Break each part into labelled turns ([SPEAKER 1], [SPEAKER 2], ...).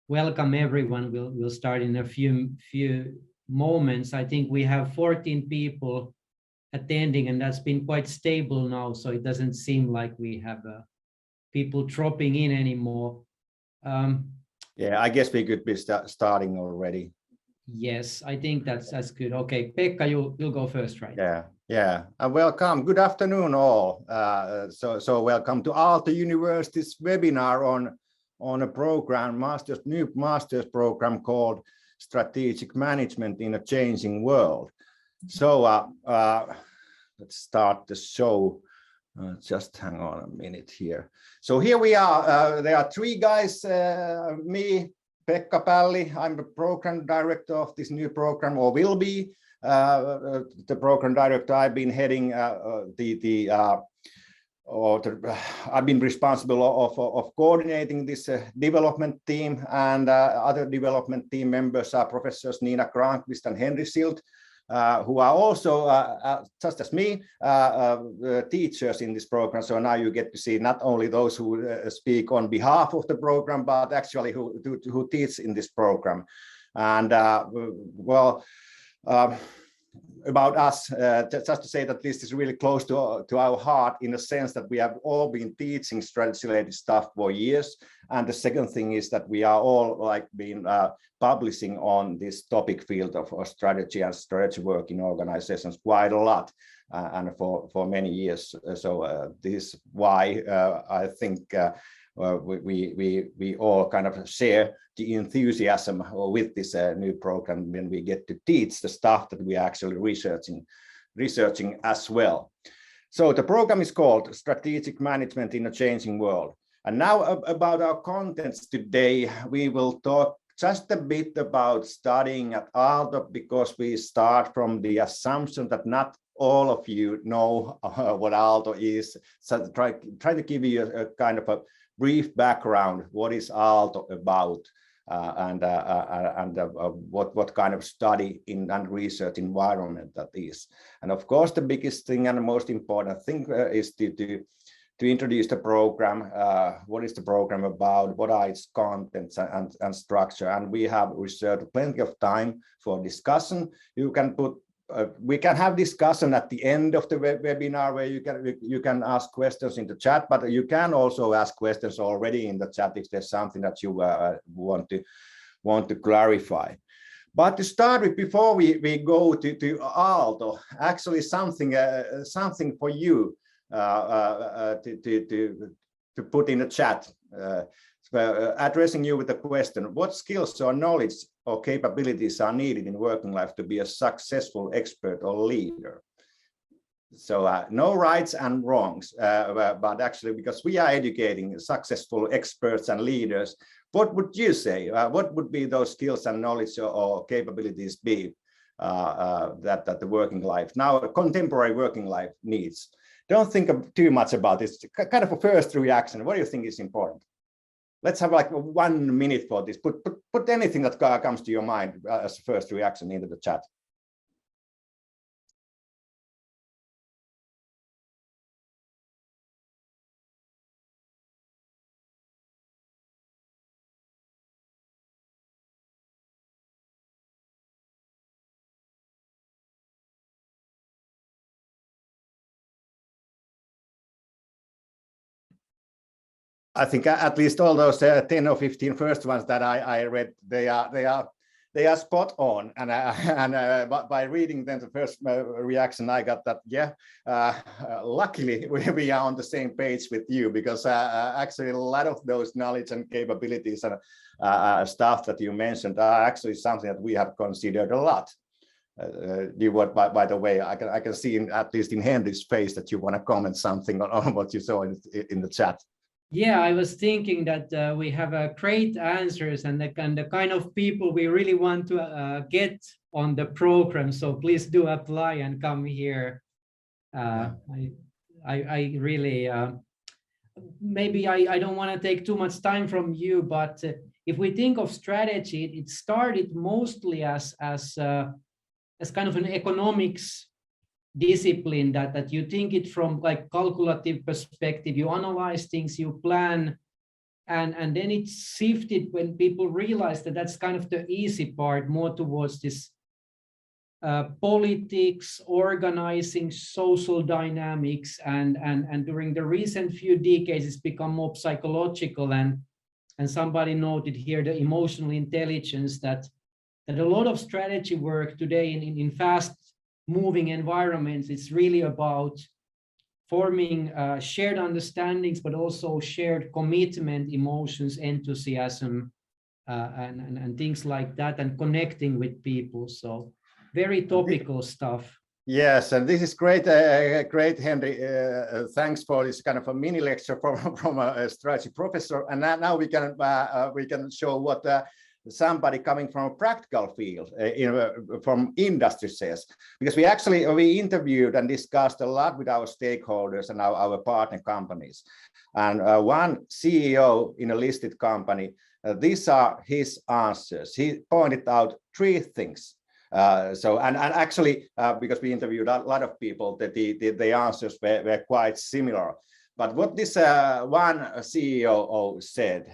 [SPEAKER 1] welcome everyone. We'll start in a few moments. I think we have 14 people attending, and that's been quite stable now, so it doesn't seem like we have people dropping in anymore.
[SPEAKER 2] Yeah, I guess we could be starting already.
[SPEAKER 1] Yes, I think that's good. Okay, Pekka, you'll go first, right?
[SPEAKER 2] Yeah. Welcome. Good afternoon, all. So welcome to Aalto University's webinar on a program, new master's program called Strategic Management in a Changing World. So let's start the show. Just hang on a minute here. So here we are. There are three guys, me, Pekka Pälli. I'm the program director of this new program, or will be the program director. I've been heading I've been responsible of coordinating this development team, and other development team members are Professors Nina Granqvist and Henry Silt, who are also, just as me, teachers in this program. So now you get to see not only those who speak on behalf of the program, but actually who teach in this program. And about us, just to say that this is really close to our heart, in a sense that we have all been teaching strategy-related stuff for years. And the second thing is that we are all been publishing on this topic field of strategy and strategy work in organizations quite a lot, and for many years. So this is why I think we all kind of share the enthusiasm with this new program when we get to teach the stuff that we are actually researching as well. So the program is called Strategic Management in a Changing World. And now about our contents today, we will talk just a bit about studying at Aalto, because we start from the assumption that not all of you know what Aalto is. So try to give you a kind of a brief background. What is Aalto about, and what kind of study and research environment that is. And of course, the biggest thing and the most important thing is to introduce the program. What is the program about? What are its contents and structure? And we have reserved plenty of time for discussion. You can put we can have discussion at the end of the webinar, where you can ask questions in the chat, but you can also ask questions already in the chat if there's something that you want to clarify. But to start with, before we go to Aalto, actually something for you to put in the chat. Addressing you with a question: what skills or knowledge or capabilities are needed in working life to be a successful expert or leader? So no rights and wrongs, but actually, because we are educating successful experts and leaders, what would you say? What would be those skills and knowledge or capabilities be that the working life, now contemporary working life, needs? Don't think too much about this. Kind of a first reaction. What do you think is important? Let's have like 1 minute for this. Put anything that comes to your mind as a first reaction into the chat. I think at least all those 10 or 15 first ones that I read, they are spot on, and by reading them, the first reaction I got that, yeah, luckily we are on the same page with you, because actually a lot of those knowledge and capabilities and stuff that you mentioned are actually something that we have considered a lot. By the way, I can see at least in Henry's face that you want to comment something on what you saw in the chat.
[SPEAKER 1] Yeah, I was thinking that we have great answers and the kind of people we really want to get on the program. So please do apply and come here. I really, maybe I don't want to take too much time from you, but if we think of strategy, it started mostly as kind of an economics discipline that you think it from like calculative perspective, you analyze things, you plan and then it shifted when people realized that that's kind of the easy part, more towards this politics, organizing, social dynamics, and during the recent few decades, it's become more psychological, and somebody noted here the emotional intelligence, that a lot of strategy work today in fast moving environments, it's really about forming shared understandings, but also shared commitment, emotions, enthusiasm, and things like that, and connecting with people. So very topical stuff.
[SPEAKER 2] Yes, and this is great, great, Henry. Thanks for this kind of a mini lecture from a strategy professor. And now we can show what somebody coming from a practical field, from industry says. Because we interviewed and discussed a lot with our stakeholders and our partner companies. And one CEO in a listed company, these are his answers. He pointed out 3 things. Actually, because we interviewed a lot of people, that the answers were quite similar. But what this one CEO said,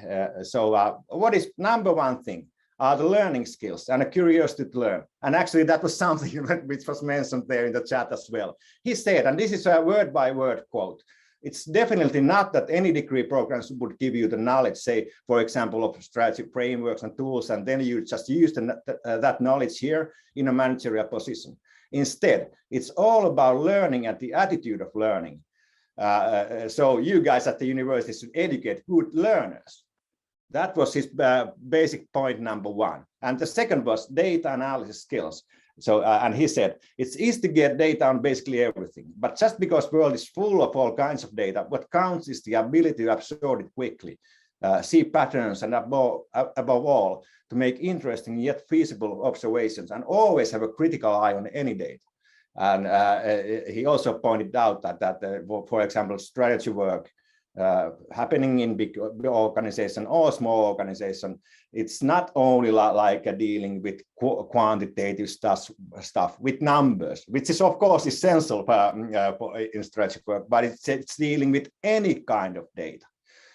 [SPEAKER 2] what is number one thing are the learning skills and a curiosity to learn. And actually that was something which was mentioned there in the chat as well. He said, and this is a word by word quote, it's definitely not that any degree programs would give you the knowledge, say, for example, of strategy frameworks and tools, and then you just use that knowledge here in a managerial position. Instead, it's all about learning and the attitude of learning. So you guys at the university should educate good learners. That was his basic point number 1. And the second was data analysis skills. So, and he said, it's easy to get data on basically everything, but just because the world is full of all kinds of data, what counts is the ability to absorb it quickly, see patterns, and above all, to make interesting yet feasible observations, and always have a critical eye on any data. And he also pointed out that for example, strategy work happening in big organization or small organization, it's not only like dealing with quantitative stuff with numbers, which is of course essential in strategy work, but it's dealing with any kind of data.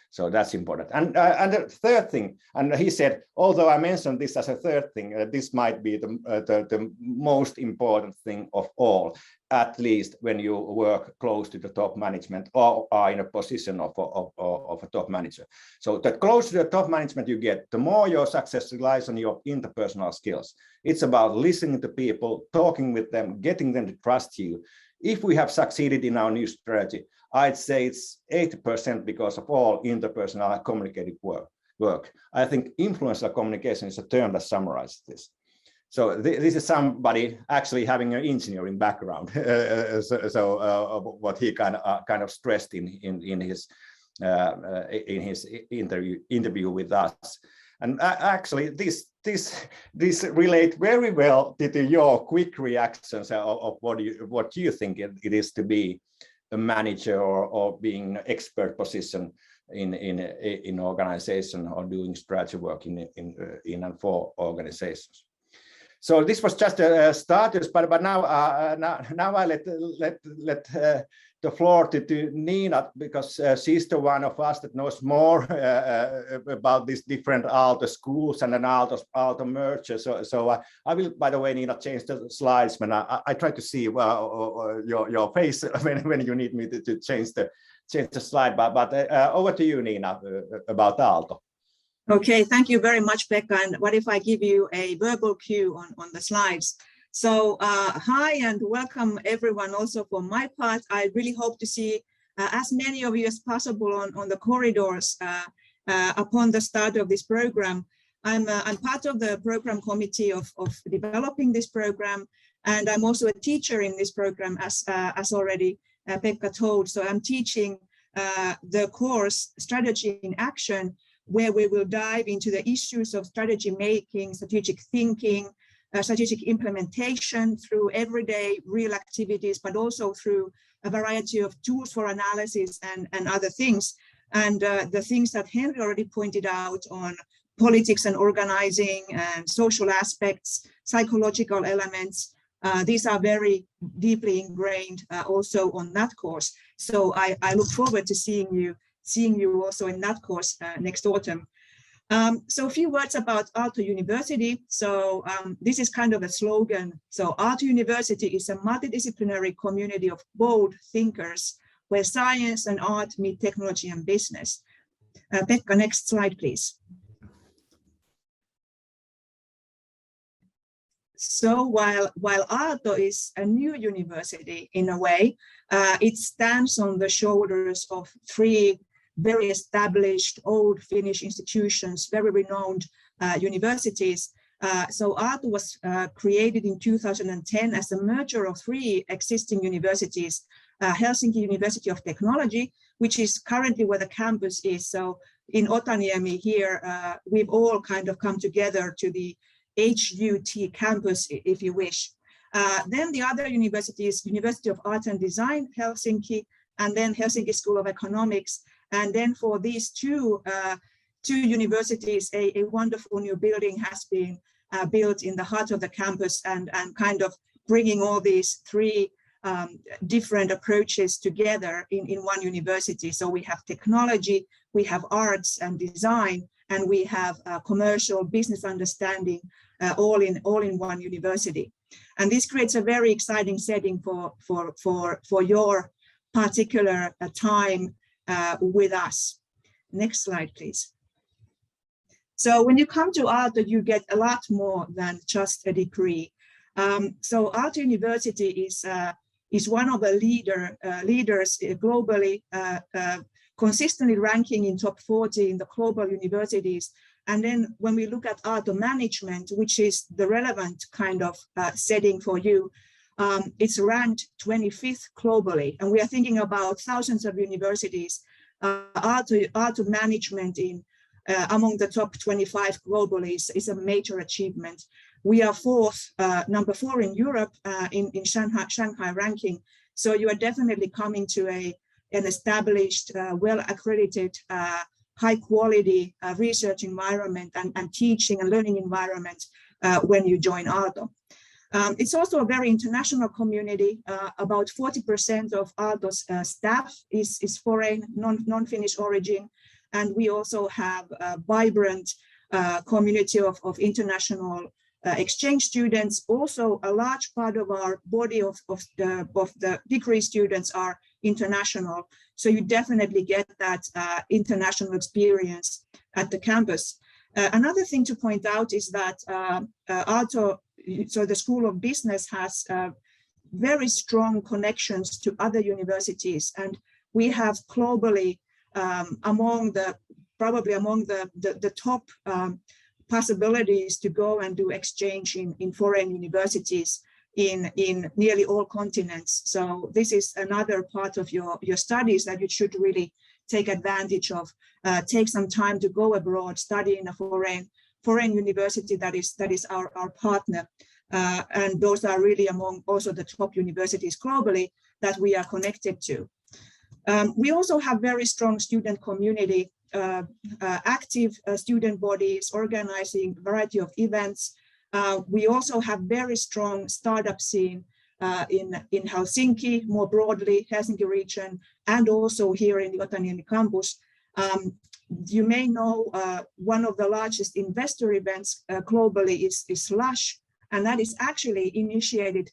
[SPEAKER 2] So that's important. And the third thing, and he said, although I mentioned this as a third thing, this might be the most important thing of all, at least when you work close to the top management or are in a position of a top manager. So the closer to the top management you get, the more your success relies on your interpersonal skills. It's about listening to people, talking with them, getting them to trust you. If we have succeeded in our new strategy, I'd say it's 80% because of all interpersonal and communicative work. I think influential communication is a term that summarizes this. So this is somebody actually having an engineering background. What he kind of stressed in his interview with us. And actually, this relate very well to your quick reactions of what you think it is to be a manager or being an expert position in organization or doing strategy work in and for organizations. So this was just a starters, but now I let the floor to Nina, because she's the one of us that knows more about these different Aalto schools and an Aalto merger. So I will, by the way, Nina, change the slides when I try to see your face when you need me to change the slide. But over to you, Nina, about Aalto.
[SPEAKER 3] Okay, thank you very much, Pekka. And what if I give you a verbal cue on the slides? So hi and welcome everyone also from my part. I really hope to see as many of you as possible on the corridors upon the start of this program. I'm part of the program committee of developing this program, and I'm also a teacher in this program, as already Pekka told. So I'm teaching the course Strategy in Action, where we will dive into the issues of strategy making, strategic thinking, strategic implementation through everyday real activities, but also through a variety of tools for analysis and other things. And the things that Henry already pointed out on politics and organizing and social aspects, psychological elements, these are very deeply ingrained also on that course. So I look forward to seeing you seeing you also in that course next autumn. So a few words about Aalto University. So this is kind of a slogan. So Aalto University is a multidisciplinary community of bold thinkers where science and art meet technology and business. Pekka, next slide, please. So while Aalto is a new university in a way, it stands on the shoulders of three very established old Finnish institutions, very renowned universities. So Aalto was created in 2010 as a merger of three existing universities, Helsinki University of Technology, which is currently where the campus is. So in Otaniemi here, we've all kind of come together to the HUT campus, if you wish. Then the other universities, University of Art and Design, Helsinki, and then Helsinki School of Economics. And then for these two universities, a wonderful new building has been built in the heart of the campus and kind of bringing all these three different approaches together in one university. So we have technology, we have arts and design, and we have commercial business understanding all in one university. And this creates a very exciting setting for your particular time with us. Next slide, please. So when you come to Aalto, you get a lot more than just a degree. So Aalto University is one of the leaders globally, consistently ranking in top 40 in the global universities. And then when we look at Aalto management, which is the relevant kind of setting for you, it's ranked 25th globally. And we are thinking about thousands of universities. Aalto management in among the top 25 globally is a major achievement. We are number 4 in Europe in Shanghai ranking. So you are definitely coming to an established, well-accredited, high-quality research environment and teaching and learning environment when you join Aalto. It's also a very international community. About 40% of Aalto's staff is foreign, non-Finnish origin. And we also have a vibrant community of international exchange students. Also, a large part of our body of the degree students are international. So you definitely get that international experience at the campus. Another thing to point out is that Aalto, so the School of Business, has very strong connections to other universities, and we have globally probably among the top possibilities to go and do exchange in foreign universities in nearly all continents. So this is another part of your studies that you should really take advantage of. Take some time to go abroad, study in a foreign university that is our partner. And those are really among also the top universities globally that we are connected to. We also have very strong student community, active student bodies organizing a variety of events. We also have very strong startup scene in Helsinki, more broadly, Helsinki region, and also here in the Otaniemi campus. You may know one of the largest investor events globally is Slush, and that is actually initiated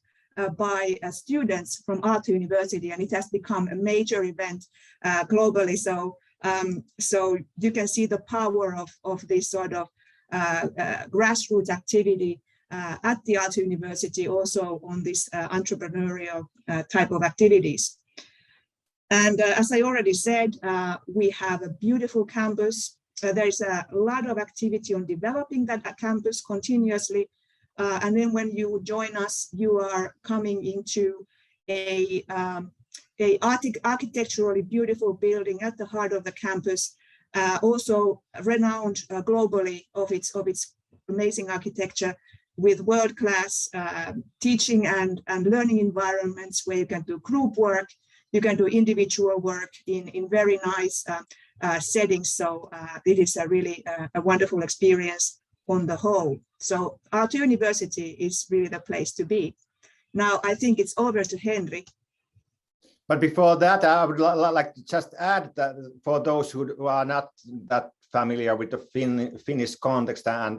[SPEAKER 3] by students from Aalto University, and it has become a major event globally. So you can see the power of this sort of grassroots activity at the Aalto University, also on this entrepreneurial type of activities. And as I already said, we have a beautiful campus. There's a lot of activity on developing that campus continuously. And then when you join us, you are coming into a architecturally beautiful building at the heart of the campus, also renowned globally of its amazing architecture, with world-class teaching and learning environments where you can do group work, you can do individual work in very nice settings. So it is a really a wonderful experience on the whole. So Aalto University is really the place to be. Now I think it's over to Henry.
[SPEAKER 2] But before that, I would like to just add that for those who are not that familiar with the Finnish context and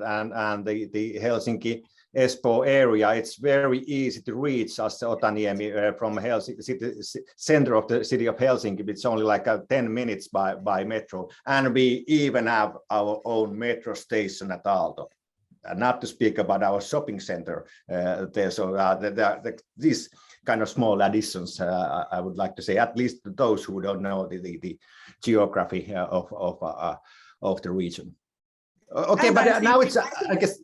[SPEAKER 2] the Helsinki Espoo area, it's very easy to reach us Otaniemi from Helsinki city center of the city of Helsinki. It's only like 10 minutes by metro, and we even have our own metro station at Aalto. Not to speak about our shopping center there. So these kind of small additions, I would like to say, at least to those who don't know the geography of the region. Okay,
[SPEAKER 3] And
[SPEAKER 2] but now it's, I guess.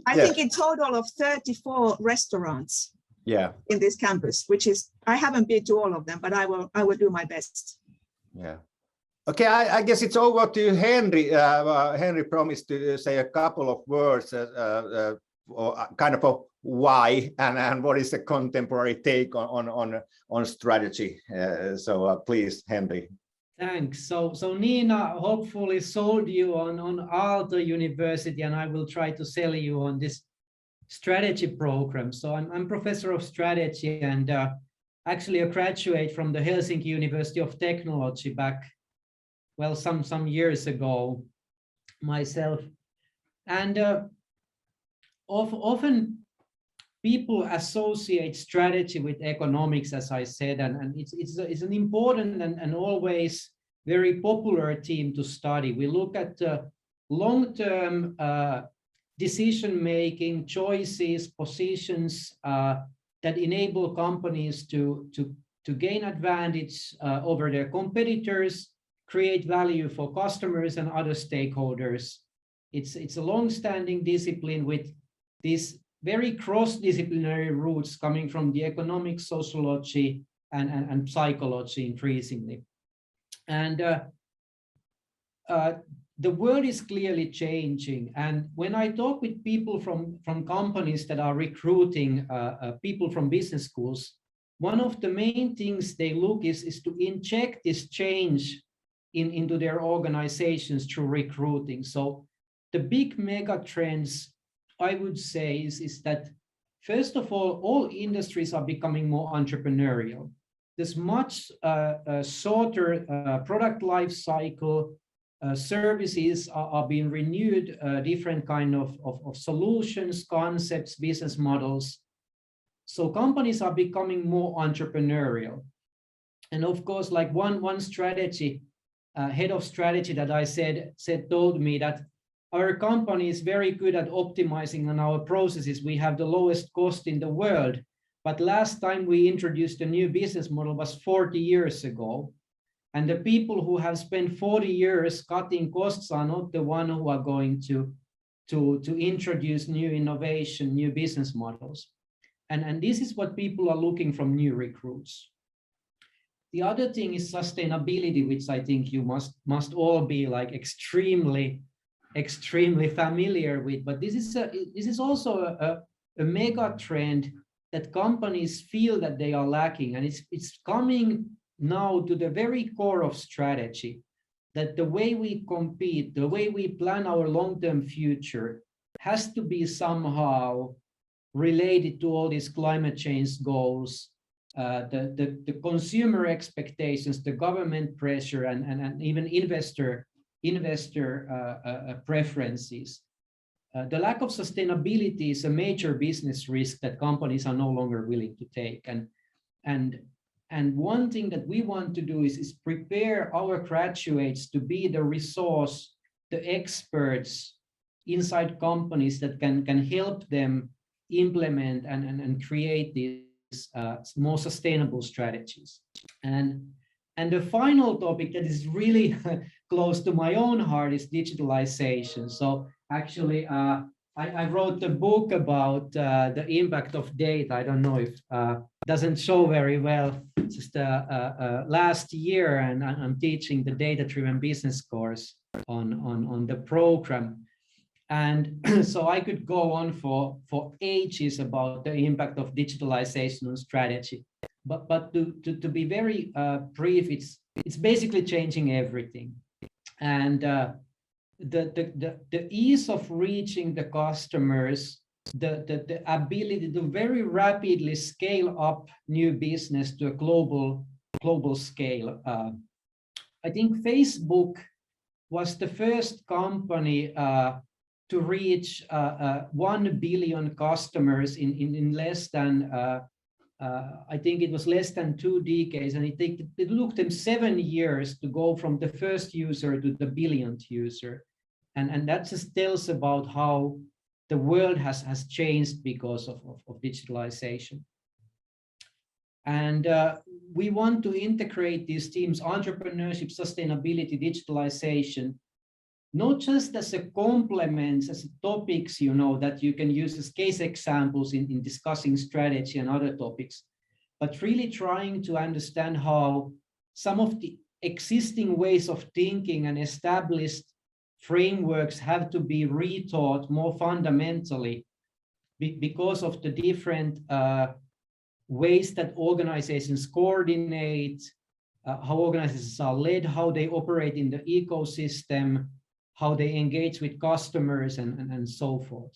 [SPEAKER 3] I
[SPEAKER 2] Yeah.
[SPEAKER 3] think in total of 34 restaurants
[SPEAKER 2] Yeah.
[SPEAKER 3] in this campus, which is, I haven't been to all of them, but I will do my best.
[SPEAKER 2] Yeah. Okay, I guess it's over to Henry. Henry promised to say a couple of words, or kind of a why and what is the contemporary take on strategy. So please, Henry.
[SPEAKER 1] Thanks. So Nina hopefully sold you on Aalto University, and I will try to sell you on this strategy program. So I'm professor of strategy and actually a graduate from the Helsinki University of Technology back, well, some years ago myself. And often people associate strategy with economics, as I said, and it's an important and always very popular theme to study. We look at long-term decision-making, choices, positions that enable companies to gain advantage over their competitors, create value for customers and other stakeholders. It's a long-standing discipline with these very cross-disciplinary roots coming from the economic, sociology, and psychology increasingly. And the world is clearly changing. And when I talk with people from companies that are recruiting people from business schools, one of the main things they look is to inject this change into their organizations through recruiting. So the big mega trends, I would say, is that, first of all industries are becoming more entrepreneurial. There's much shorter product life cycle, services are being renewed, different kind of solutions, concepts, business models. So companies are becoming more entrepreneurial. And of course, like one strategy, head of strategy that I said told me that our company is very good at optimizing on our processes. We have the lowest cost in the world. But last time we introduced a new business model was 40 years ago. And the people who have spent 40 years cutting costs are not the ones who are going to introduce new innovation, new business models. And this is what people are looking from new recruits. The other thing is sustainability, which I think you must all be like extremely familiar with. But this is also a mega trend that companies feel that they are lacking, and it's coming now to the very core of strategy, that the way we compete, the way we plan our long-term future has to be somehow related to all these climate change goals, the consumer expectations, the government pressure, and even investor preferences. The lack of sustainability is a major business risk that companies are no longer willing to take. And one thing that we want to do is prepare our graduates to be the resource, the experts inside companies that can help them implement and create these more sustainable strategies. And the final topic that is really close to my own heart is digitalization. So actually, I wrote a book about the impact of data. I don't know if doesn't show very well. It's just last year, and I'm teaching the data-driven business course on the program. And so I could go on for ages about the impact of digitalization on strategy. But to be very brief, it's basically changing everything. And the ease of reaching the customers, the ability to very rapidly scale up new business to a global global scale. I think Facebook was the first company to reach 1 billion customers in less than, I think it was less than 2 decades, and it took them 7 years to go from the first user to the billionth user. And that just tells about how the world has changed because of digitalization. And we want to integrate these themes, entrepreneurship, sustainability, digitalization, not just as a complement, as topics, you know, that you can use as case examples in discussing strategy and other topics, but really trying to understand how some of the existing ways of thinking and established frameworks have to be retaught more fundamentally because of the different ways that organizations coordinate, how organizations are led, how they operate in the ecosystem, how they engage with customers, and so forth.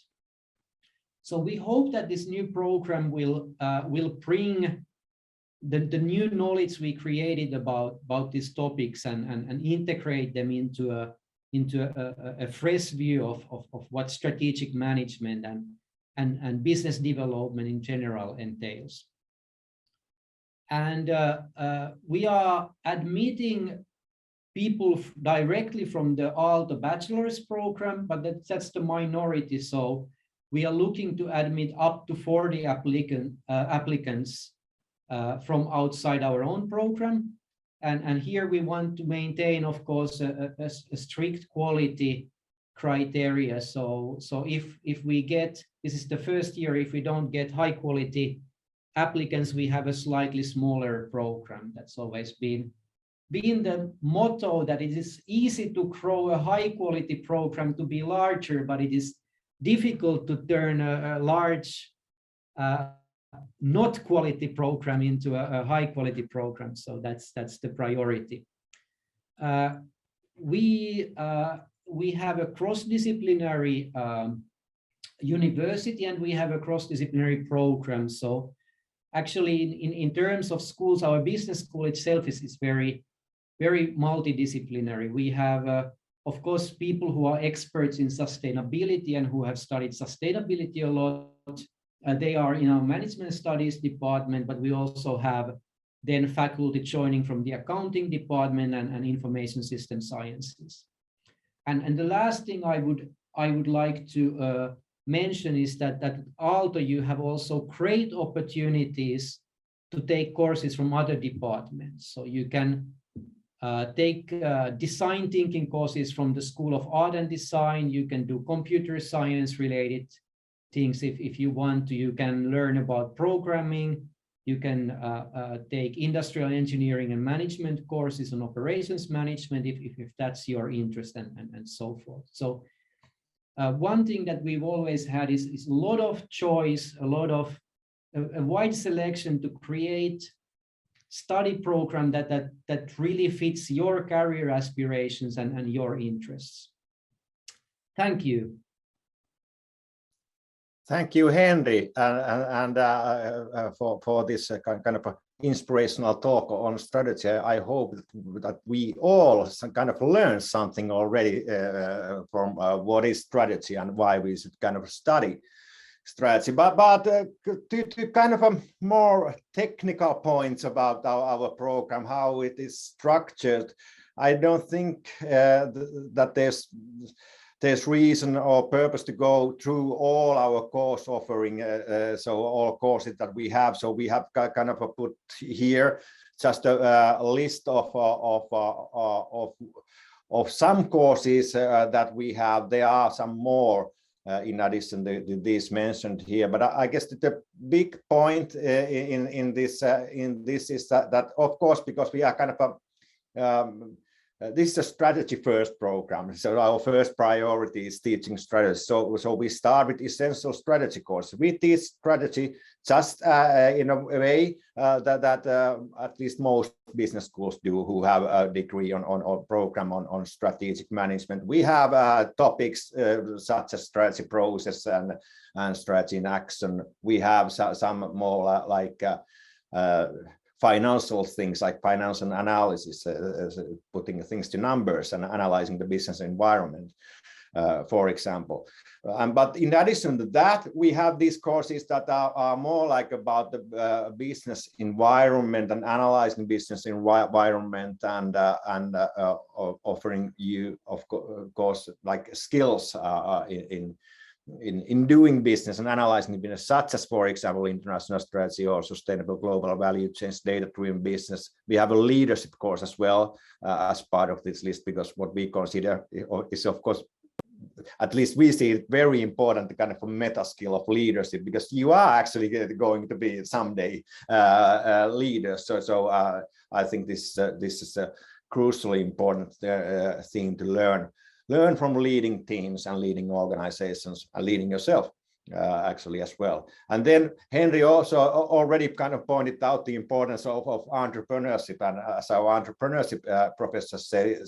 [SPEAKER 1] So we hope that this new program will bring the new knowledge we created about these topics and integrate them into a fresh view of what strategic management and business development in general entails. And we are admitting people directly from the Aalto bachelor's program, but that's the minority. So we are looking to admit up to 40 applicants from outside our own program. And here we want to maintain, of course, a strict quality criteria. So if we get, this is the first year, if we don't get high quality applicants, we have a slightly smaller program. That's always been the motto, that it is easy to grow a high quality program to be larger, but it is difficult to turn a large not quality program into a high quality program. So that's the priority. We have a cross-disciplinary university, and we have a cross-disciplinary program. So actually in terms of schools, our business school itself is very multidisciplinary. We have, of course, people who are experts in sustainability and who have studied sustainability a lot. They are in our management studies department, but we also have then faculty joining from the accounting department and information system sciences. And the last thing I would like to mention is that at Aalto you have also great opportunities to take courses from other departments. So you can take design thinking courses from the School of Art and Design. You can do computer science related things if you want to. You can learn about programming. You can take industrial engineering and management courses on operations management if that's your interest, and so forth. So one thing that we've always had is a lot of choice, a wide selection to create study program that really fits your career aspirations and your interests. Thank you.
[SPEAKER 2] Thank you, Henry, and for this kind of inspirational talk on strategy. I hope that we all kind of learn something already from what is strategy and why we should kind of study strategy. But to kind of more technical points about our program, how it is structured, I don't think that there's reason or purpose to go through all our course offering, so all courses that we have. So we have kind of put here just a list of some courses that we have. There are some more in addition to these mentioned here, but I guess the big point in this is that of course, because we are kind of this is a strategy first program, so our first priority is teaching strategy. So we start with essential strategy course. We teach strategy just in a way that at least most business schools do, who have a degree on program on strategic management. We have topics such as strategy process and strategy in action. We have some more like financial things like financial analysis, putting things to numbers and analyzing the business environment, for example. But in addition to that, we have these courses that are more like about the business environment and analyzing business environment and offering you, of course, like skills in doing business and analyzing business, such as, for example, international strategy or sustainable global value chains, data-driven business. We have a leadership course as well as part of this list, because what we consider is, of course, at least we see it very important, the kind of a meta skill of leadership, because you are actually going to be someday leaders. So I think this is a crucially important thing to learn from leading teams and leading organizations and leading yourself actually as well. And then Henry also already kind of pointed out the importance of entrepreneurship, and as our entrepreneurship professor said,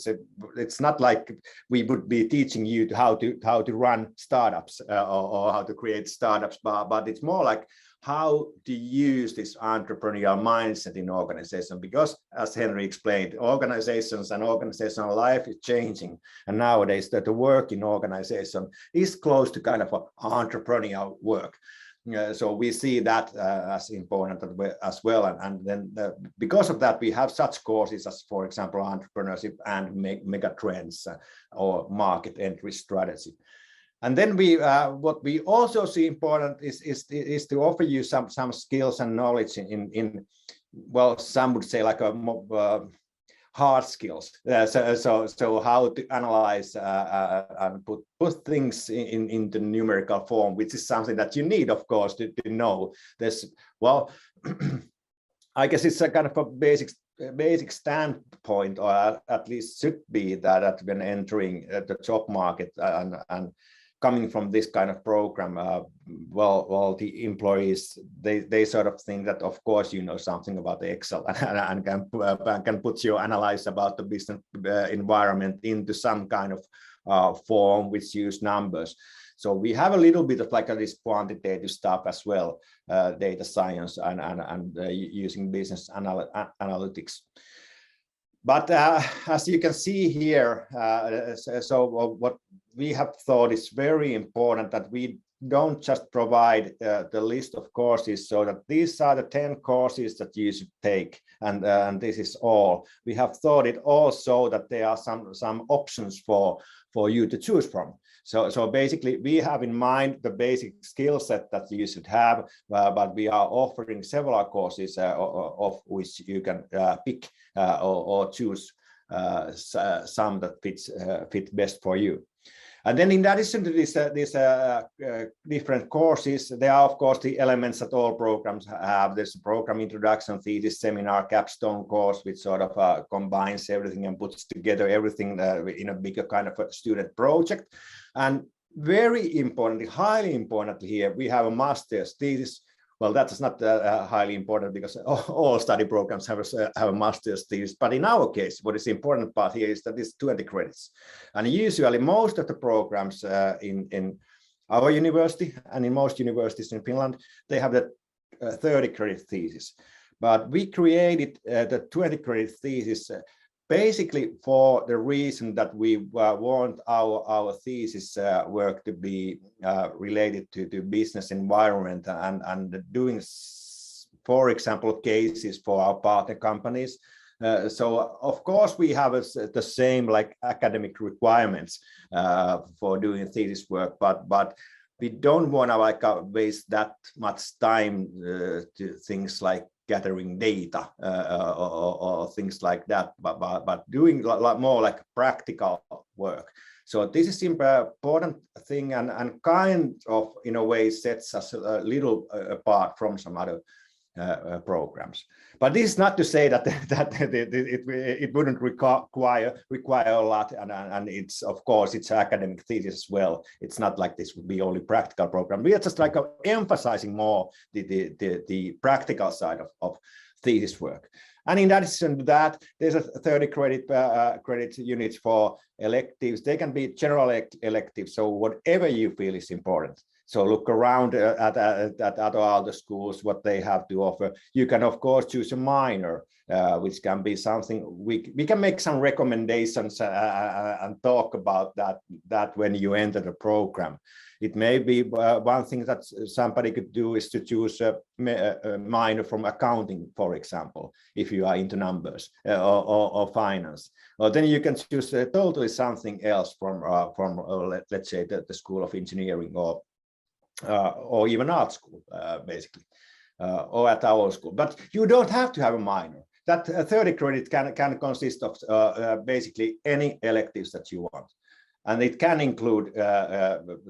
[SPEAKER 2] it's not like we would be teaching you how to run startups or how to create startups, but it's more like how to use this entrepreneurial mindset in organization, because as Henry explained, organizations and organizational life is changing, and nowadays that the work in organization is close to kind of an entrepreneurial work. So we see that as important as well, and then because of that we have such courses as, for example, entrepreneurship and mega trends or market entry strategy. And then what we also see important is to offer you some skills and knowledge in well, some would say like a hard skills. So how to analyze and put things into numerical form, which is something that you need, of course, to know this. Well, I guess it's a kind of a basic standpoint, or at least should be, that when entering the job market and coming from this kind of program, well, the employees, they sort of think that, of course, you know something about the Excel and can put your analysis about the business environment into some kind of form which use numbers. So we have a little bit of like this quantitative stuff as well, data science and using business analytics. But as you can see here, so what we have thought is very important, that we don't just provide the list of courses, so that these are the 10 courses that you should take, and this is all. We have thought it also that there are some options for you to choose from. So basically, we have in mind the basic skill set that you should have, but we are offering several courses of which you can pick or choose some that fit best for you. And then in addition to these different courses, there are, of course, the elements that all programs have. There's a program introduction, thesis, seminar, capstone course, which sort of combines everything and puts together everything in a bigger kind of a student project. And very importantly, highly importantly here, we have a master's thesis. Well, that is not highly important, because all study programs have a master's thesis. But in our case, what is the important part here is that it's 20 credits. And usually most of the programs in our university and in most universities in Finland, they have the 30 credit thesis. But we created the 20 credit thesis basically for the reason that we want our thesis work to be related to business environment and doing, for example, cases for our partner companies. So of course we have the same like academic requirements for doing thesis work, but we don't want to like waste that much time to things like gathering data or things like that, but doing more like practical work. So this is important thing and kind of in a way sets us a little apart from some other programs. But this is not to say that it wouldn't require a lot, and it's, of course, it's academic thesis as well. It's not like this would be only practical program. We are just like emphasizing more the practical side of thesis work. And in addition to that, there's a 30 credit units for electives. They can be general electives, so whatever you feel is important. So look around at other Aalto schools, what they have to offer. You can, of course, choose a minor, which can be something we can make some recommendations and talk about that when you enter the program. It may be one thing that somebody could do is to choose a minor from accounting, for example, if you are into numbers or finance. Or then you can choose totally something else from let's say the School of Engineering or even art school, basically, or at our school. But you don't have to have a minor. That 30 credit can consist of basically any electives that you want. And it can include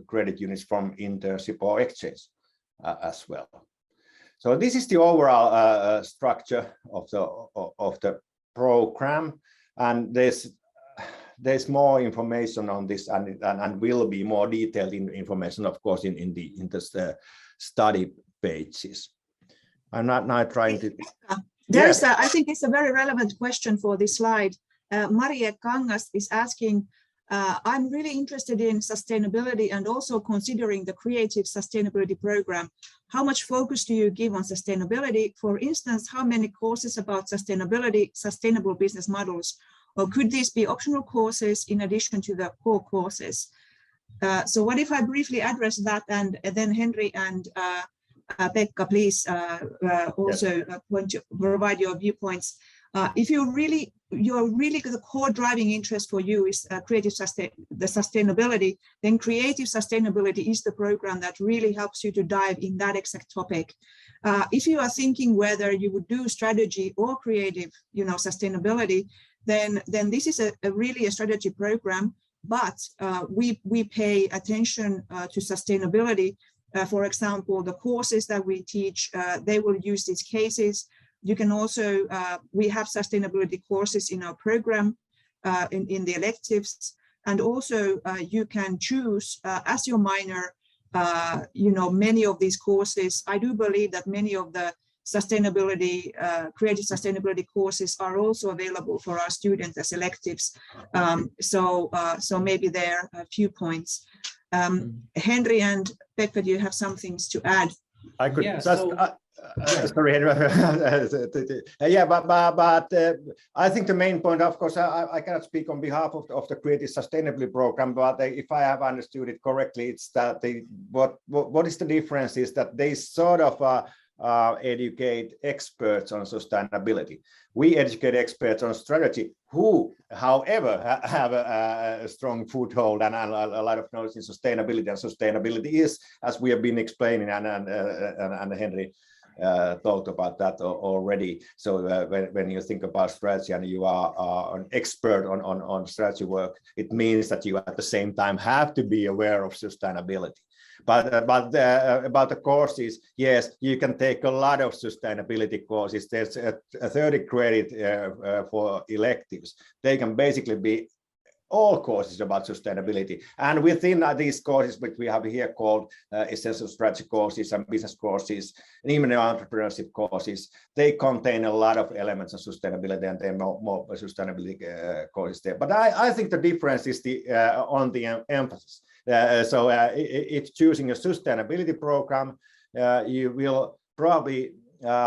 [SPEAKER 2] credit units from internship or exchange as well. So this is the overall structure of the program, and there's more information on this, and will be more detailed information, of course, in the study pages. I'm not now trying to.
[SPEAKER 3] There's I think it's a very relevant question for this slide. Marie Kangas is asking, I'm really interested in sustainability and also considering the creative sustainability program. How much focus do you give on sustainability? For instance, how many courses about sustainability, sustainable business models, or could these be optional courses in addition to the core courses? So what if I briefly address that, and then Henry and Pekka, please also provide your viewpoints. If you're really the core driving interest for you is sustainability, then creative sustainability is the program that really helps you to dive in that exact topic. If you are thinking whether you would do strategy or creative, sustainability, then this is really a strategy program. But we pay attention to sustainability. For example, the courses that we teach, they will use these cases. You can also, we have sustainability courses in our program, in the electives, and also you can choose as your minor, many of these courses. I do believe that many of the sustainability, creative sustainability courses are also available for our students as electives. So maybe there are a few points. Henry and Pekka, do you have some things to add?
[SPEAKER 2] I could
[SPEAKER 1] Yeah,
[SPEAKER 2] just, sorry, Henry. Yeah, but I think the main point, of course, I cannot speak on behalf of the Creative Sustainability Program, but if I have understood it correctly, it's that what is the difference is that they sort of educate experts on sustainability. We educate experts on strategy who, however, have a strong foothold and a lot of knowledge in sustainability. And sustainability is, as we have been explaining, and Henry talked about that already. So when you think about strategy and you are an expert on strategy work, it means that you at the same time have to be aware of sustainability. But about the courses, yes, you can take a lot of sustainability courses. There's a 30 credit for electives. They can basically be all courses about sustainability. And within these courses, which we have here called essential strategy courses and business courses, and even the entrepreneurship courses, they contain a lot of elements of sustainability, and there are more sustainability courses there. But I think the difference is on the emphasis. So if choosing a sustainability program, you will probably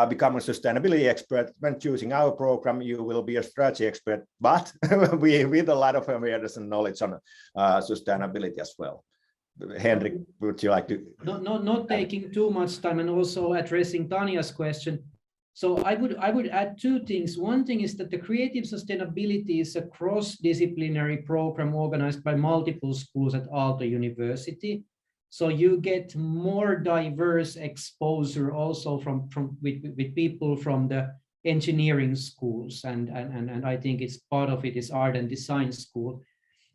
[SPEAKER 2] become a sustainability expert. When choosing our program, you will be a strategy expert, but with a lot of awareness and knowledge on sustainability as well. Henrik, would you like to?
[SPEAKER 1] Not taking too much time, and also addressing Tanya's question. So I would add two things. One thing is that the creative sustainability is a cross-disciplinary program organized by multiple schools at Aalto University. So you get more diverse exposure also with people from the engineering schools, and I think it's part of it is art and design school.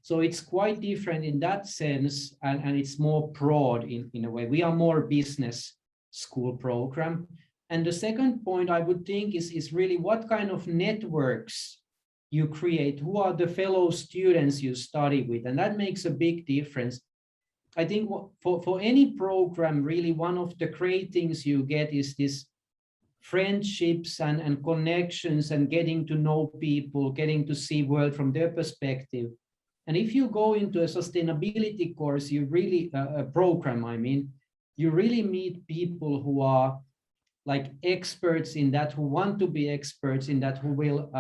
[SPEAKER 1] So it's quite different in that sense, and it's more broad in a way. We are more business school program. And the second point I would think is really what kind of networks you create, who are the fellow students you study with, and that makes a big difference. I think for any program, really one of the great things you get is this friendships and connections and getting to know people, getting to see world from their perspective. And if you go into a sustainability course, you really, a program, I mean, you really meet people who are like experts in that, who want to be experts in that, who will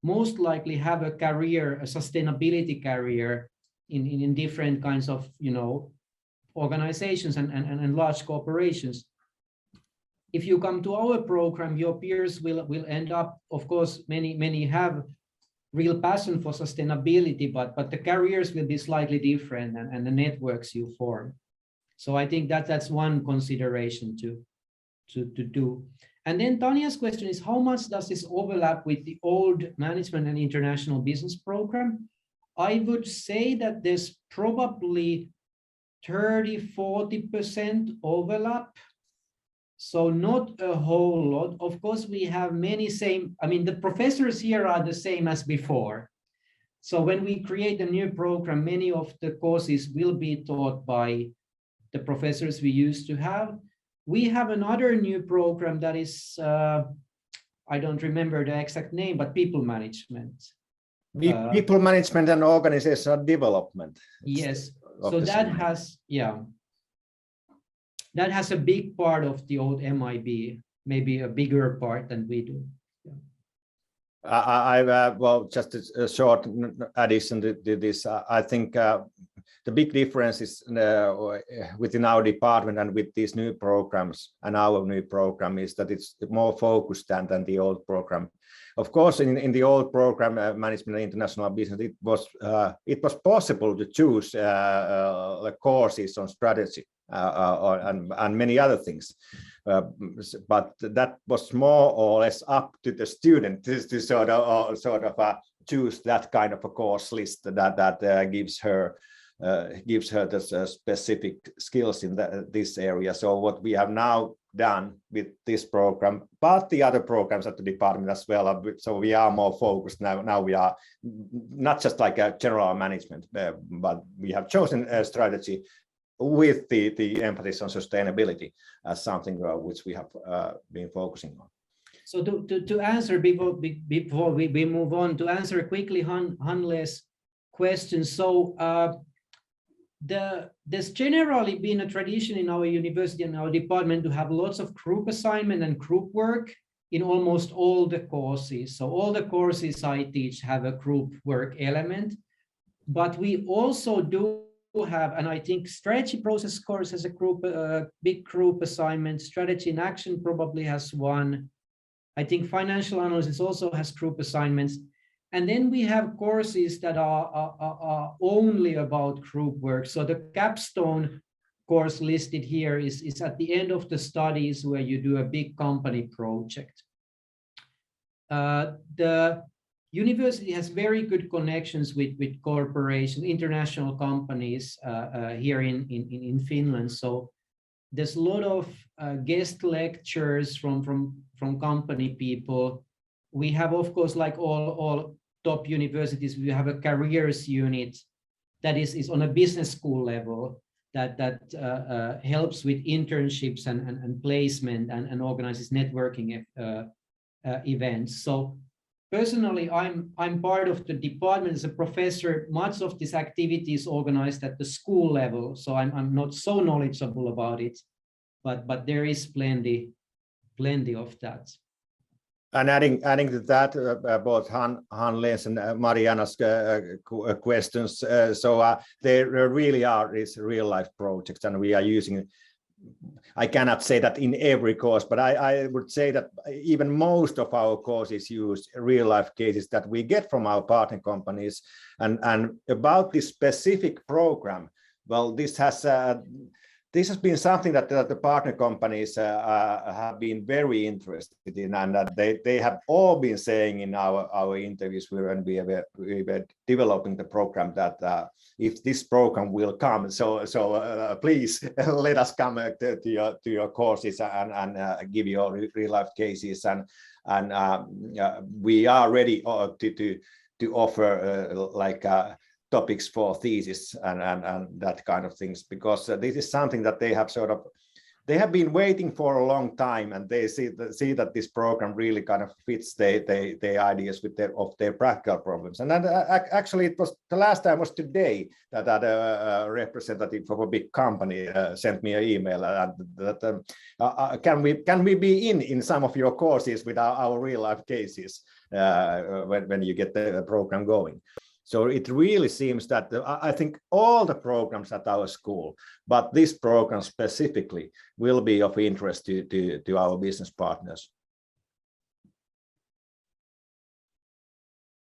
[SPEAKER 1] most likely have a career, a sustainability career in different kinds of, you know, organizations and large corporations. If you come to our program, your peers will end up, of course, many have real passion for sustainability, but the careers will be slightly different, and the networks you form. So I think that's one consideration to do. And then Tanya's question is, how much does this overlap with the old management and international business program? I would say that there's probably 30–40% overlap. So not a whole lot. Of course, we have many same, I mean, the professors here are the same as before. So when we create a new program, many of the courses will be taught by the professors we used to have. We have another new program that is, I don't remember the exact name, but people management.
[SPEAKER 2] People management and organizational development.
[SPEAKER 1] Yes, so that has, yeah, that has a big part of the old MIB, maybe a bigger part than we do.
[SPEAKER 2] Yeah. Well, just a short addition to this. I think the big difference is within our department and with these new programs and our new program is that it's more focused than the old program. Of course, in the old program, Management and International Business, it was possible to choose courses on strategy and many other things. But that was more or less up to the student to sort of choose that kind of a course list that gives her the specific skills in this area. So what we have now done with this program, but the other programs at the department as well, so we are more focused now. Now we are not just like a general management, but we have chosen a strategy with the emphasis on sustainability as something which we have been focusing on.
[SPEAKER 1] So to answer before we move on, to answer quickly Hanle's question. So there's generally been a tradition in our university and our department to have lots of group assignment and group work in almost all the courses. So all the courses I teach have a group work element, but we also do have, and I think strategy process course has a big group assignment. Strategy in action probably has one. I think financial analysis also has group assignments. And then we have courses that are only about group work. So the capstone course listed here is at the end of the studies where you do a big company project. The university has very good connections with corporations, international companies here in Finland. So there's a lot of guest lectures from company people. We have, of course, like all top universities, we have a careers unit that is on a business school level that helps with internships and placement and organizes networking events. So personally, I'm part of the department as a professor. Much of this activity is organized at the school level, so I'm not so knowledgeable about it, but there is plenty of that.
[SPEAKER 2] And adding to that, both Hanle's and Mariana's questions, so there really are these real life projects, and we are using, I cannot say that in every course, but I would say that even most of our courses use real life cases that we get from our partner companies. And about this specific program, well, this has been something that the partner companies have been very interested in, and that they have all been saying in our interviews when we were developing the program that if this program will come, so please let us come to your courses and give you real life cases, and we are ready to offer like topics for thesis and that kind of things, because this is something that they have sort of they have been waiting for a long time, and they see that this program really kind of fits the ideas with their practical problems. And then, actually, it was the last time was today that a representative of a big company sent me an email that can we be in some of your courses with our real life cases when you get the program going. So it really seems that I think all the programs at our school, but this program specifically, will be of interest to our business partners.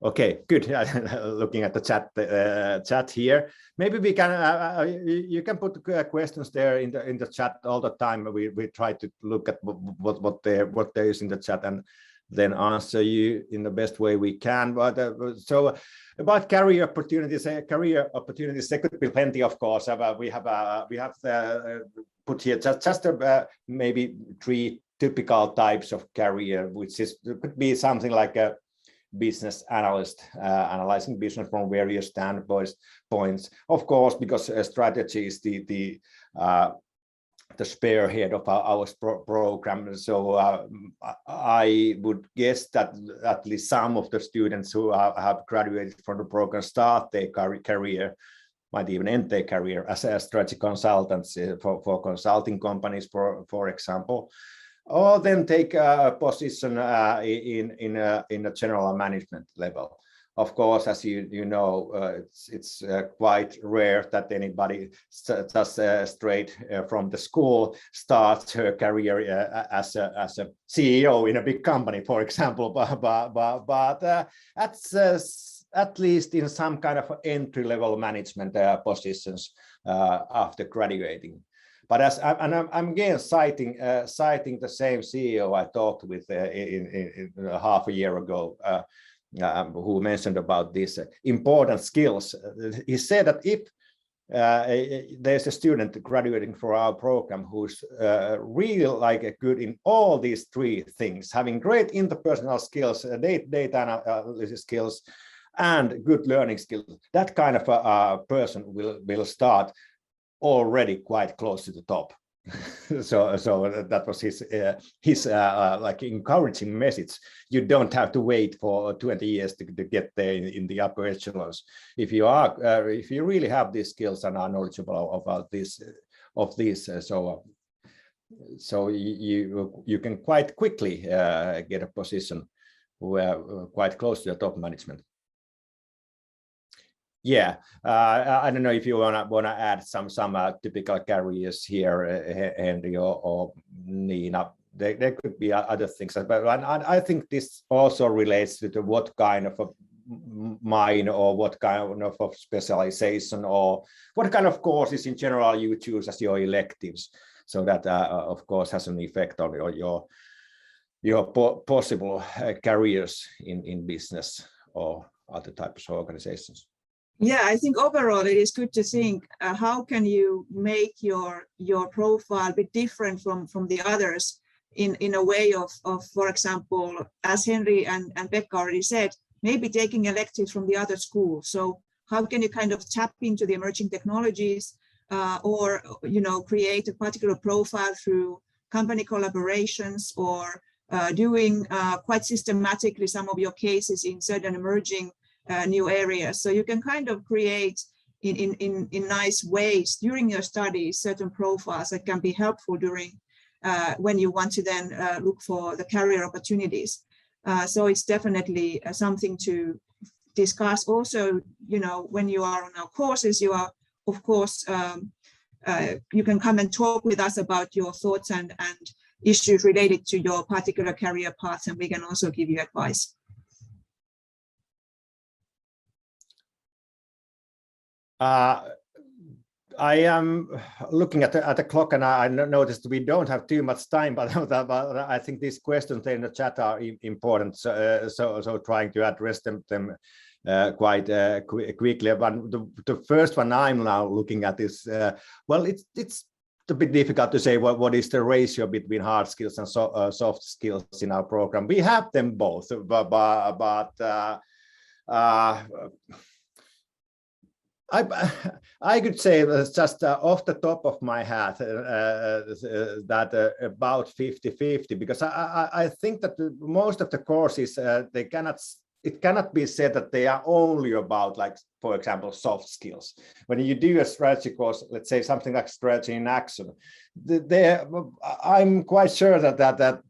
[SPEAKER 2] Okay, good. Looking at the chat here, maybe we can you can put questions there in the chat all the time. We try to look at what there is in the chat and then answer you in the best way we can. But so about career opportunities, there could be plenty, of course. We have put here just maybe 3 typical types of career, which could be something like a business analyst, analyzing business from various standpoints. Of course, because strategy is the spearhead of our program. So I would guess that at least some of the students who have graduated from the program start their career, might even end their career as a strategy consultants for consulting companies, for example, or then take a position in a general management level. Of course, as you know, it's quite rare that anybody just straight from the school starts her career as a CEO in a big company, for example. But that's at least in some kind of entry-level management positions after graduating. But I'm again citing the same CEO I talked with in half a year ago. Who mentioned about these important skills. He said that if there's a student graduating for our program who's really good in all these 3 things, having great interpersonal skills, data analysis skills, and good learning skills, that kind of a person will start already quite close to the top. So that was his like encouraging message. You don't have to wait for 20 years to get there in the upper echelons. If you really have these skills and are knowledgeable about this so you can quite quickly get a position where quite close to the top management. Yeah, I don't know if you wanna add some typical careers here, Henry or Nina. There could be other things, but I think this also relates to what kind of a mind or what kind of specialization or what kind of courses in general you choose as your electives. So that of course has an effect on your possible careers in business or other types of organizations.
[SPEAKER 3] Yeah, I think overall it is good to think how can you make your profile a bit different from the others in a way of for example, as Henry and Pekka already said, maybe taking electives from the other schools. So how can you kind of tap into the emerging technologies or create a particular profile through company collaborations or doing quite systematically some of your cases in certain emerging new areas. So you can kind of create in nice ways during your studies certain profiles that can be helpful during when you want to then look for the career opportunities. So it's definitely something to discuss. Also, when you are on our courses, you are of course you can come and talk with us about your thoughts and issues related to your particular career paths, and we can also give you advice.
[SPEAKER 2] I am looking at the clock, and I noticed we don't have too much time, but I think these questions in the chat are important, so trying to address them quite quickly. But the first one I'm now looking at is, well, it's a bit difficult to say what is the ratio between hard skills and soft skills in our program. We have them both, but I could say just off the top of my head that about 50-50, because I think that most of the courses it cannot be said that they are only about, like, for example, soft skills. When you do a strategy course, let's say something like strategy in action, I'm quite sure that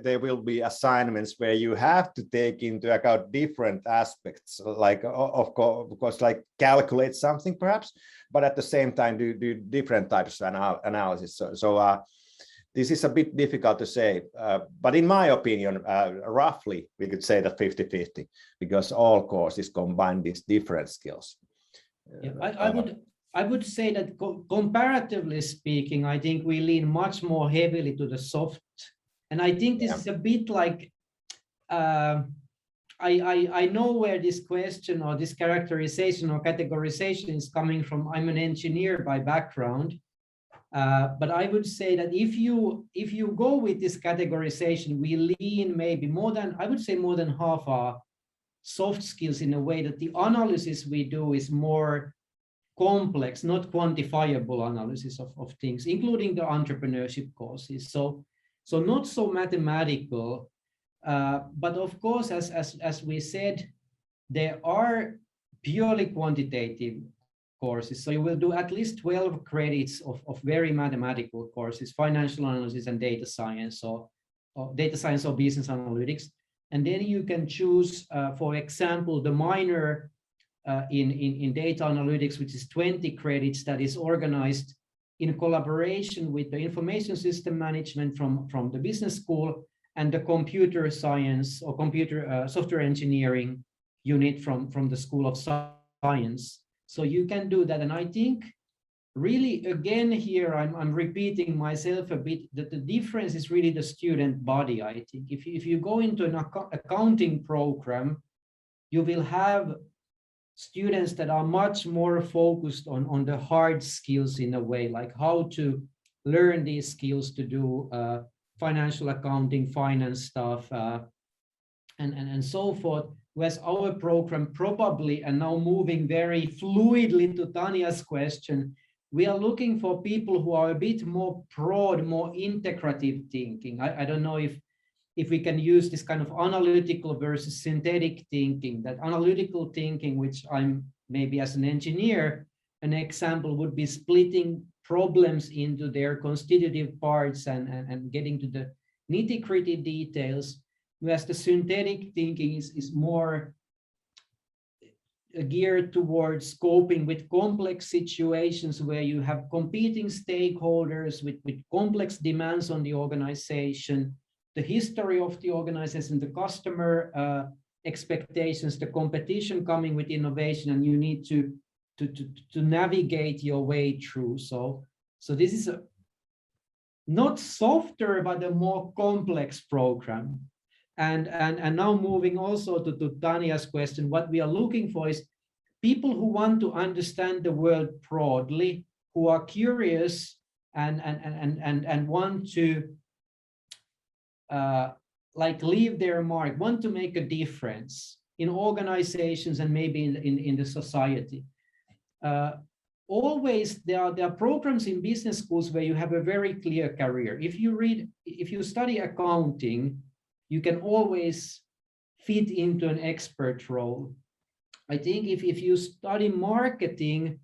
[SPEAKER 2] there will be assignments where you have to take into account different aspects, like of course, like calculate something perhaps, but at the same time do different types of analysis. So this is a bit difficult to say, but in my opinion, roughly we could say that 50-50, because all courses combine these different skills.
[SPEAKER 1] Yeah, I would say that comparatively speaking, I think we lean much more heavily to the soft, and I think this is a bit like I know where this question or this characterization or categorization is coming from. I'm an engineer by background. But I would say that if you go with this categorization, we lean maybe more than half our soft skills, in a way that the analysis we do is more complex, not quantifiable analysis of things, including the entrepreneurship courses. So not so mathematical, but of course, as we said, there are purely quantitative courses. So you will do at least 12 credits of very mathematical courses, financial analysis and data science, or business analytics. And then you can choose, for example, the minor in data analytics, which is 20 credits, that is organized in collaboration with the information system management from the business school and the computer science or software engineering unit from the School of Science. So you can do that. And I think really, again, here, I'm repeating myself a bit, that the difference is really the student body. I think if you go into an accounting program, you will have students that are much more focused on the hard skills, in a way, like how to learn these skills to do financial accounting, finance stuff, and so forth. Whereas our program probably, and now moving very fluidly to Tanya's question, we are looking for people who are a bit more broad, more integrative thinking. I don't know if we can use this kind of analytical versus synthetic thinking. That analytical thinking, which I'm maybe as an engineer, an example would be splitting problems into their constitutive parts and getting to the nitty-gritty details. Whereas the synthetic thinking is more geared towards coping with complex situations where you have competing stakeholders with complex demands on the organization, the history of the organization, the customer expectations, the competition coming with innovation, and you need to navigate your way through. So this is a not softer, but a more complex program. And now moving also to Tanya's question, what we are looking for is people who want to understand the world broadly, who are curious and want to like leave their mark, want to make a difference in organizations and maybe in the society. Always there are programs in business schools where you have a very clear career. If you study accounting, you can always fit into an expert role. I think if you study marketing,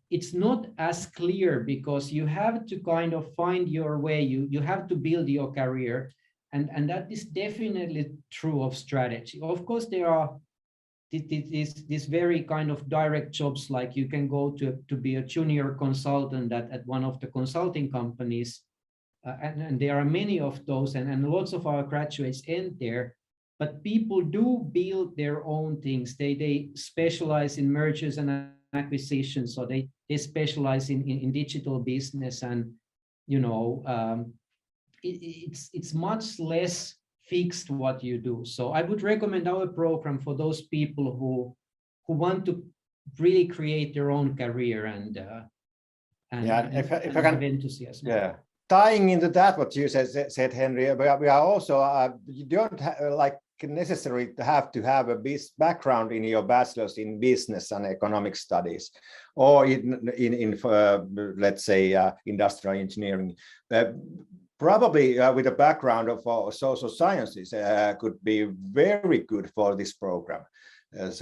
[SPEAKER 1] it's not as clear, because you have to kind of find your way. You have to build your career. And that is definitely true of strategy. Of course, there are these very kind of direct jobs, like you can go to be a junior consultant at one of the consulting companies. And there are many of those, and lots of our graduates end there. But people do build their own things. They specialize in mergers and acquisitions, so they specialize in digital business, and it's much less fixed what you do. So I would recommend our program for those people who want to really create their own career and
[SPEAKER 2] if I can
[SPEAKER 1] have enthusiasm.
[SPEAKER 2] Yeah. Tying into that, what you said, Henry, we are also, you don't necessary to have a background in your bachelor's in business and economic studies, or in let's say industrial engineering. Probably with a background of social sciences could be very good for this program.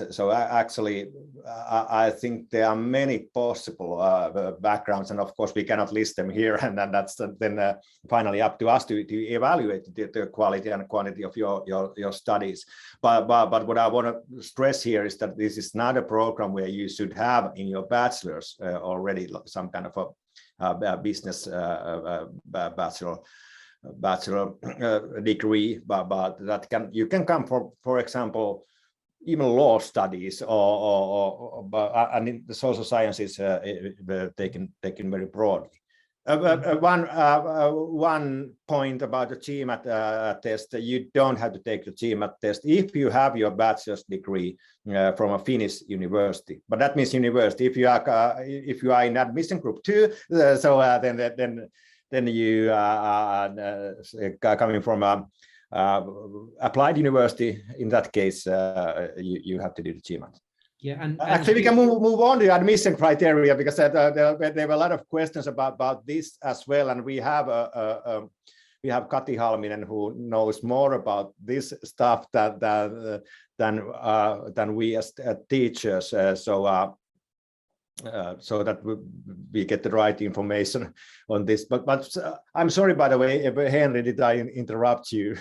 [SPEAKER 2] So actually, I think there are many possible backgrounds, and of course we cannot list them here, and then that's then finally up to us to evaluate the quality and quantity of your studies. But what I want to stress here is that this is not a program where you should have in your bachelor's already some kind of a business bachelor degree, but that you can come for example, even law studies and in the social sciences taken very broadly. One point about the GMAT test: you don't have to take the GMAT test if you have your bachelor's degree from a Finnish university. But that means university. If you are in admission group 2, then you are coming from a applied university. In that case, you have to do the GMAT.
[SPEAKER 1] Yeah, and
[SPEAKER 2] actually we can move on to admission criteria, because there were a lot of questions about this as well, and we have Kati Halminen, who knows more about this stuff than we as teachers. So that we get the right information on this. But I'm sorry, by the way, Henry, did I interrupt you?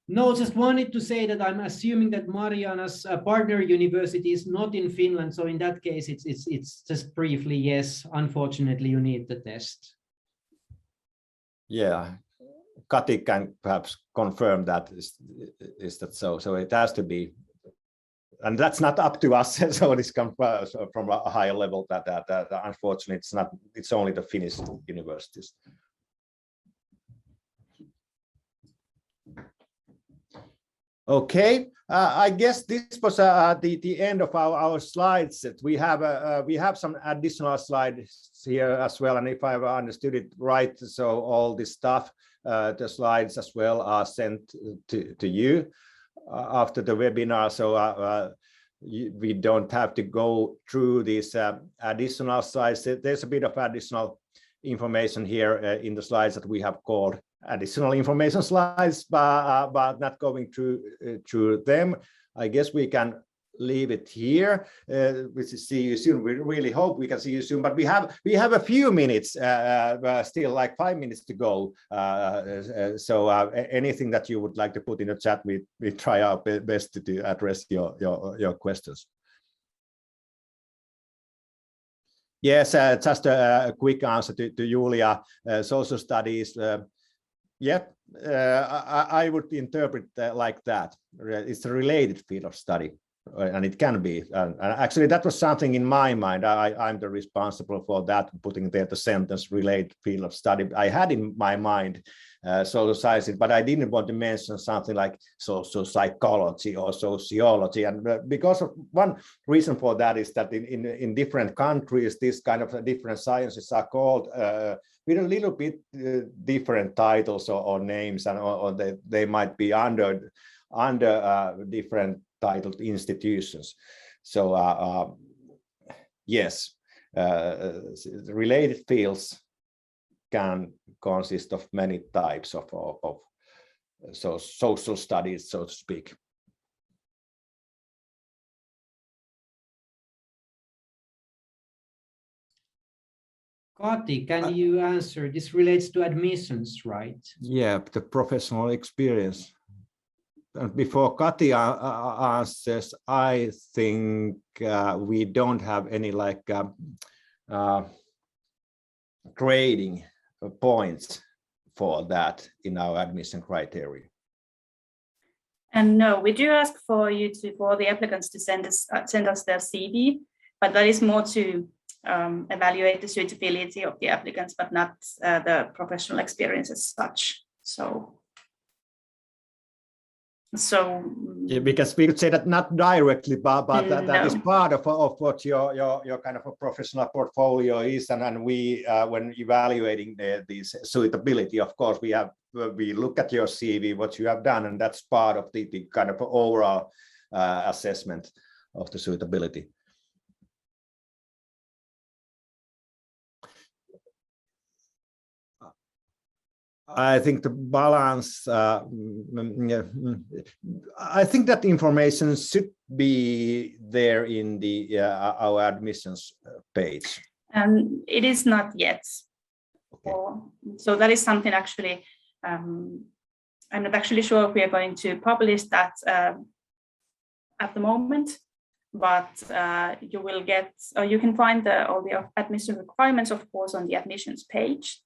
[SPEAKER 1] No, just wanted to say that I'm assuming that Mariana's partner university is not in Finland. So in that case, it's just briefly, yes, unfortunately, you need the test.
[SPEAKER 2] Yeah, Kati can perhaps confirm that. Is that so? So it has to be. And that's not up to us. So this comes from a higher level that unfortunately it's not. It's only the Finnish universities. Okay, I guess this was the end of our slides. We have some additional slides here as well, and if I've understood it right, so all this stuff, the slides as well, are sent to you after the webinar, so we don't have to go through these additional slides. There's a bit of additional information here in the slides that we have called additional information slides, but not going through them. I guess we can leave it here. We see you soon. We really hope we can see you soon, but we have a few minutes, still like 5 minutes to go. So anything that you would like to put in the chat, we try our best to address your questions. Yes, just a quick answer to Julia. Social studies. Yep, I would interpret like that. It's a related field of study, and it can be. And actually, that was something in my mind. I'm the responsible for that, putting there the sentence "related field of study." I had in my mind social sciences, but I didn't want to mention something like social psychology or sociology. And because of one reason for that is that in different countries, this kind of different sciences are called with a little bit different titles or names, and or they might be under different titled institutions. So yes, related fields can consist of many types of social studies, so to speak.
[SPEAKER 1] Kati, can you answer? This relates to admissions, right?
[SPEAKER 2] Yeah, the professional experience. And before Kati answers, I think we don't have any like grading points for that in our admission criteria.
[SPEAKER 4] And no, we do ask for the applicants to send us their CV, but that is more to evaluate the suitability of the applicants, but not the professional experience as such. So So
[SPEAKER 2] yeah, because we could say that not directly, but that is
[SPEAKER 4] No.
[SPEAKER 2] part of what your kind of a professional portfolio is, and we when evaluating this suitability, of course, we look at your CV, what you have done, and that's part of the kind of overall assessment of the suitability. I think the balance, I think that information should be there in the our admissions page.
[SPEAKER 4] It is not yet.
[SPEAKER 2] Okay.
[SPEAKER 4] So that is something actually, I'm not actually sure if we are going to publish that at the moment, but you will get, or you can find all the admission requirements, of course, on the admissions page.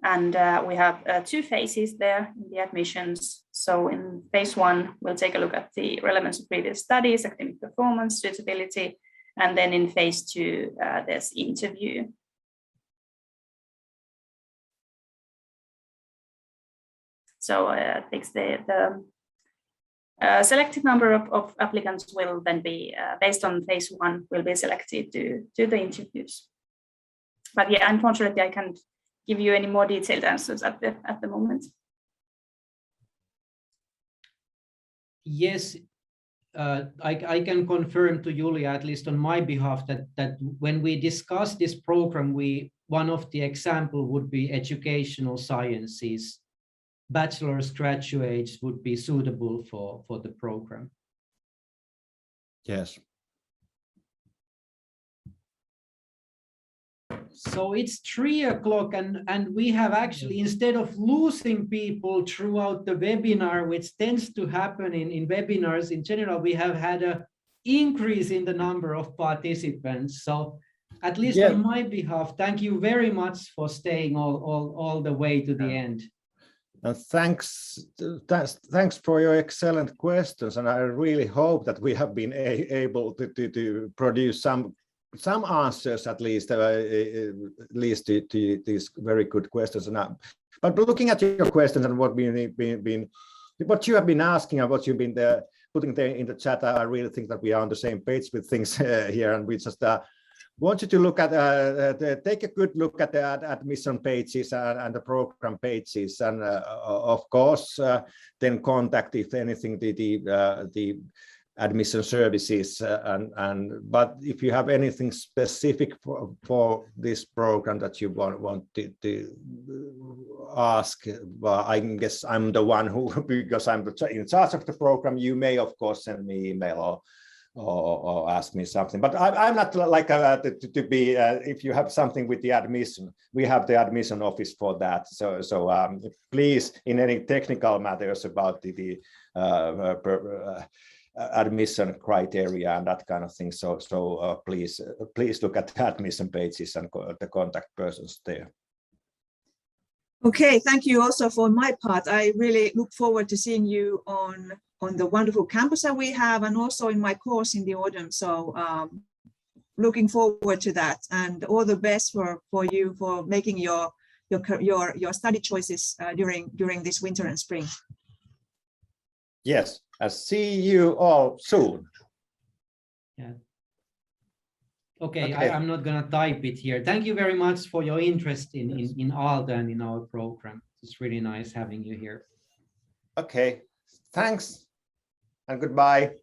[SPEAKER 4] And we have 2 phases there in the admissions. So in phase 1, we'll take a look at the relevance of previous studies, academic performance, suitability, and then in phase 2, there's interview. So I think the selected number of applicants will then be, based on phase 1, will be selected to do the interviews. But yeah, unfortunately, I can't give you any more detailed answers at the moment.
[SPEAKER 1] Yes, I can confirm to Julia, at least on my behalf, that when we discuss this program, one of the example would be educational sciences. Bachelor's graduates would be suitable for the program.
[SPEAKER 2] Yes.
[SPEAKER 1] So it's 3 o'clock, and we have actually, instead of losing people throughout the webinar, which tends to happen in webinars in general, we have had an increase in the number of participants. So at least on my behalf, thank you very much for staying all the way to the end.
[SPEAKER 2] And thanks for your excellent questions. And I really hope that we have been able to produce some answers, at least to these very good questions. But looking at your questions and what you have been asking and what you've been putting there in the chat, I really think that we are on the same page with things here, and we just want you to look at take a good look at the admission pages and the program pages, and of course then contact, if anything, the admission services, but if you have anything specific for this program that you want to ask, well, I guess I'm the one who, because I'm in charge of the program, you may of course send me email or ask me something, but I'm not like to be if you have something with the admission, we have the admission office for that, so please, in any technical matters about the admission criteria and that kind of thing, so please look at the admission pages and the contact persons there.
[SPEAKER 3] Okay, thank you also for my part. I really look forward to seeing you on the wonderful campus that we have, and also in my course in the autumn. So looking forward to that, and all the best for you for making your study choices during this winter and spring.
[SPEAKER 2] Yes, I'll see you all soon.
[SPEAKER 1] Yeah. Okay. I'm not going to type it here. Thank you very much for your interest in Aalto and in our program. It's really nice having you here.
[SPEAKER 2] Okay, thanks and goodbye.